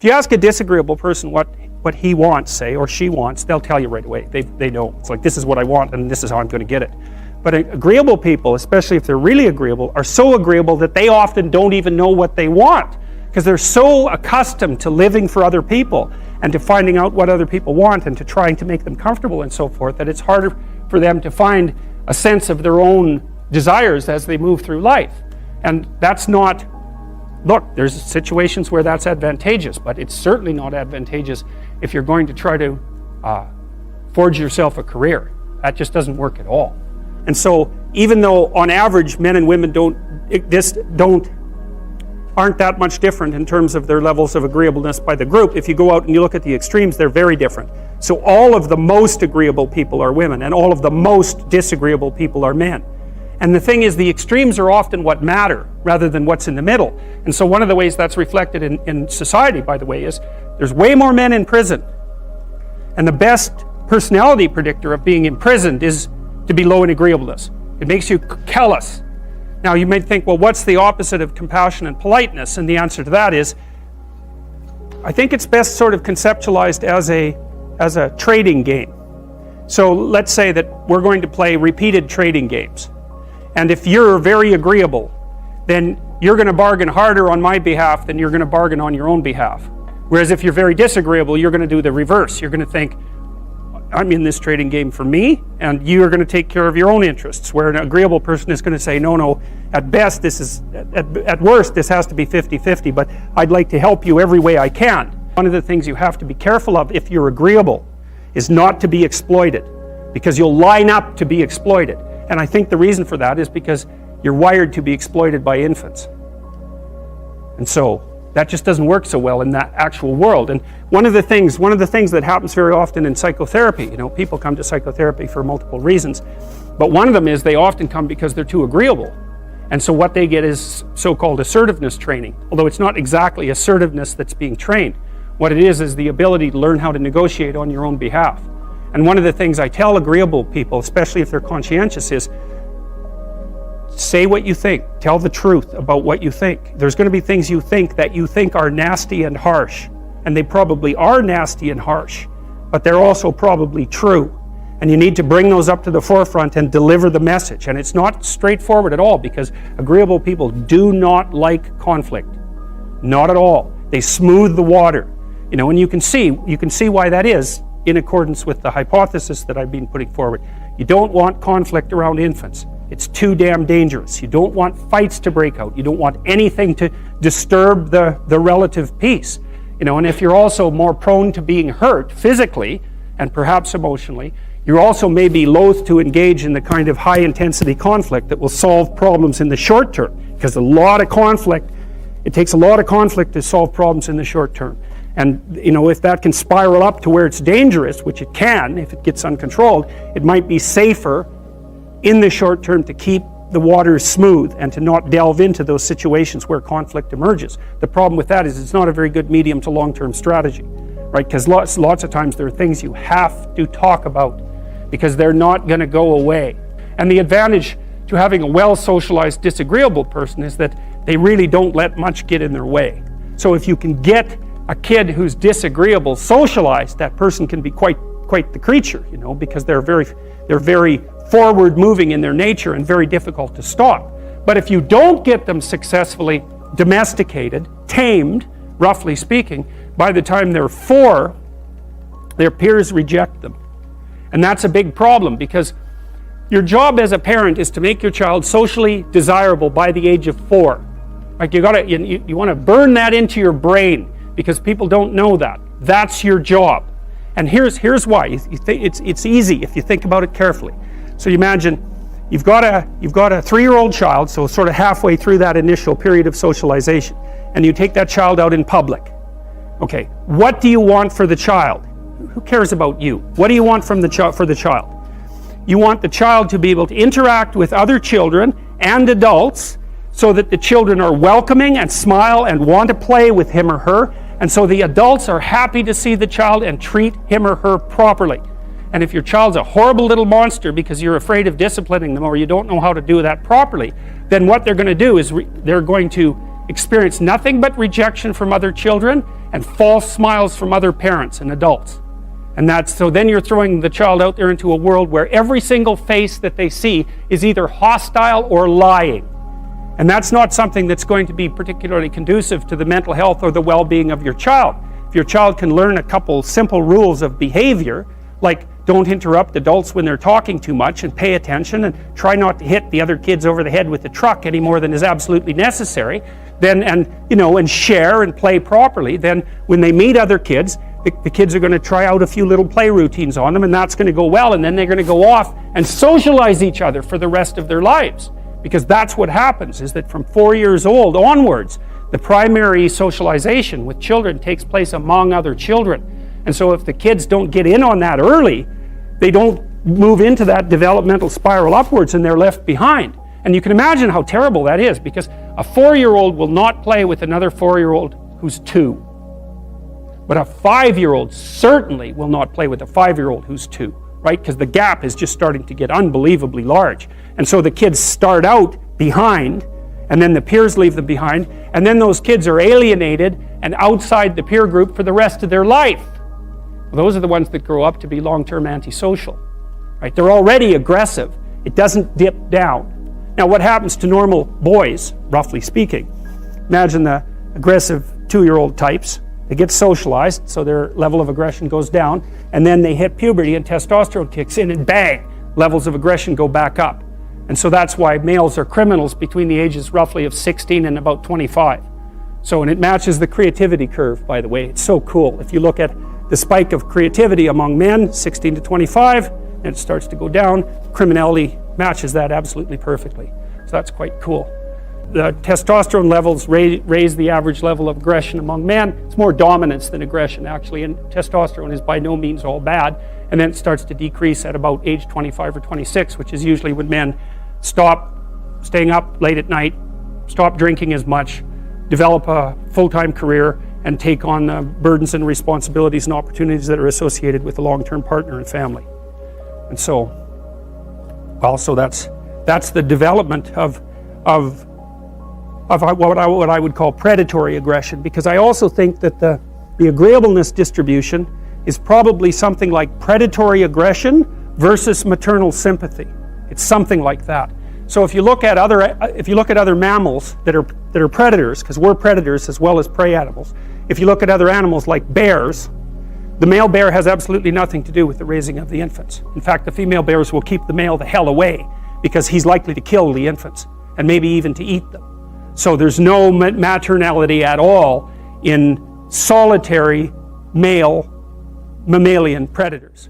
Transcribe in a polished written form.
If you ask a disagreeable person what he wants, say, or she wants, they'll tell you right away. They know. It's like, this is what I want, and this is how I'm going to get it. But agreeable people, especially if they're really agreeable, are so agreeable that they often don't even know what they want, because they're so accustomed to living for other people and to finding out what other people want and to trying to make them comfortable and so forth, that it's harder for them to find a sense of their own desires as they move through life. And that's not, look, there's situations where that's advantageous, but it's certainly not advantageous if you're going to try to forge yourself a career. That just doesn't work at all. And so even though on average men and women aren't that much different in terms of their levels of agreeableness by the group, if you go out and you look at the extremes, they're very different. So all of the most agreeable people are women, and all of the most disagreeable people are men. And the thing is, the extremes are often what matter rather than what's in the middle. And so one of the ways that's reflected in society, by the way, is there's way more men in prison. And the best personality predictor of being imprisoned is to be low in agreeableness. It makes you callous. Now you might think, well, what's the opposite of compassion and politeness? And the answer to that is, I think it's best sort of conceptualized as a trading game. So let's say that we're going to play repeated trading games. And if you're very agreeable, then you're going to bargain harder on my behalf than you're going to bargain on your own behalf. Whereas if you're very disagreeable, you're going to do the reverse. You're going to think, I'm in this trading game for me, and you are going to take care of your own interests. Where an agreeable person is going to say, no, at best, at worst, this has to be 50-50, but I'd like to help you every way I can. One of the things you have to be careful of if you're agreeable is not to be exploited, because you'll line up to be exploited. And I think the reason for that is because you're wired to be exploited by infants. And so that just doesn't work so well in that actual world. And one of the things that happens very often in psychotherapy, people come to psychotherapy for multiple reasons, but one of them is they often come because they're too agreeable. And so what they get is so-called assertiveness training, although it's not exactly assertiveness that's being trained. What it is the ability to learn how to negotiate on your own behalf. And one of the things I tell agreeable people, especially if they're conscientious, is say what you think. Tell the truth about what you think. There's going to be things you think that you think are nasty and harsh. And they probably are nasty and harsh, but they're also probably true. And you need to bring those up to the forefront and deliver the message. And it's not straightforward at all, because agreeable people do not like conflict. Not at all. They smooth the water. And you can see why that is in accordance with the hypothesis that I've been putting forward. You don't want conflict around infants. It's too damn dangerous. You don't want fights to break out. You don't want anything to disturb the relative peace. And if you're also more prone to being hurt physically and perhaps emotionally, you also may be loath to engage in the kind of high-intensity conflict that will solve problems in the short term, because it takes a lot of conflict to solve problems in the short term. And if that can spiral up to where it's dangerous, which it can if it gets uncontrolled, it might be safer in the short term to keep the waters smooth and to not delve into those situations where conflict emerges. The problem with that is it's not a very good medium to long-term strategy, right? Because lots of times there are things you have to talk about because they're not going to go away. And the advantage to having a well-socialized disagreeable person is that they really don't let much get in their way. So if you can get a kid who's disagreeable socialized, that person can be quite the creature, because they're very forward moving in their nature and very difficult to stop. But if you don't get them successfully domesticated, tamed, roughly speaking, by the time they're 4, their peers reject them. And that's a big problem, because your job as a parent is to make your child socially desirable by the age of 4. Like you want to burn that into your brain, because people don't know that. That's your job. And here's why. It's easy if you think about it carefully. So you imagine you've got a 3-year-old child, so sort of halfway through that initial period of socialization, and you take that child out in public. Okay, what do you want for the child? Who cares about you? What do you want for the child? You want the child to be able to interact with other children and adults so that the children are welcoming and smile and want to play with him or her, and so the adults are happy to see the child and treat him or her properly. And if your child's a horrible little monster because you're afraid of disciplining them or you don't know how to do that properly, then what they're going to do is they're going to experience nothing but rejection from other children, and false smiles from other parents and adults. And so then you're throwing the child out there into a world where every single face that they see is either hostile or lying. And that's not something that's going to be particularly conducive to the mental health or the well-being of your child. If your child can learn a couple simple rules of behavior, like don't interrupt adults when they're talking too much, and pay attention, and try not to hit the other kids over the head with the truck any more than is absolutely necessary, and share and play properly, then when they meet other kids, the kids are going to try out a few little play routines on them, and that's going to go well, and then they're going to go off and socialize each other for the rest of their lives. Because that's what happens, is that from 4 years old onwards, the primary socialization with children takes place among other children. And so if the kids don't get in on that early, they don't move into that developmental spiral upwards, and they're left behind. And you can imagine how terrible that is, because a 4-year-old will not play with another 4-year-old who's 2. But a 5-year-old certainly will not play with a 5-year-old who's 2, right? Because the gap is just starting to get unbelievably large. And so the kids start out behind, and then the peers leave them behind, and then those kids are alienated and outside the peer group for the rest of their life. Those are the ones that grow up to be long-term antisocial, right? They're already aggressive. It doesn't dip down. Now, what happens to normal boys, roughly speaking? Imagine the aggressive 2-year-old types. They get socialized, so their level of aggression goes down, and then they hit puberty and testosterone kicks in, and bang, levels of aggression go back up. And so that's why males are criminals between the ages roughly of 16 and about 25. And it matches the creativity curve, by the way. It's so cool. If you look at the spike of creativity among men, 16 to 25, and it starts to go down, criminality matches that absolutely perfectly. So that's quite cool. The testosterone levels raise the average level of aggression among men. It's more dominance than aggression, actually, and testosterone is by no means all bad. And then it starts to decrease at about age 25 or 26, which is usually when men stop staying up late at night, stop drinking as much, develop a full-time career, and take on the burdens and responsibilities and opportunities that are associated with a long-term partner and family. And so, also that's the development of what I would call predatory aggression, because I also think that the agreeableness distribution is probably something like predatory aggression versus maternal sympathy. It's something like that. So if you look at other mammals that are predators, because we're predators as well as prey animals, if you look at other animals like bears, the male bear has absolutely nothing to do with the raising of the infants. In fact, the female bears will keep the male the hell away, because he's likely to kill the infants and maybe even to eat them. So there's no maternality at all in solitary male mammalian predators.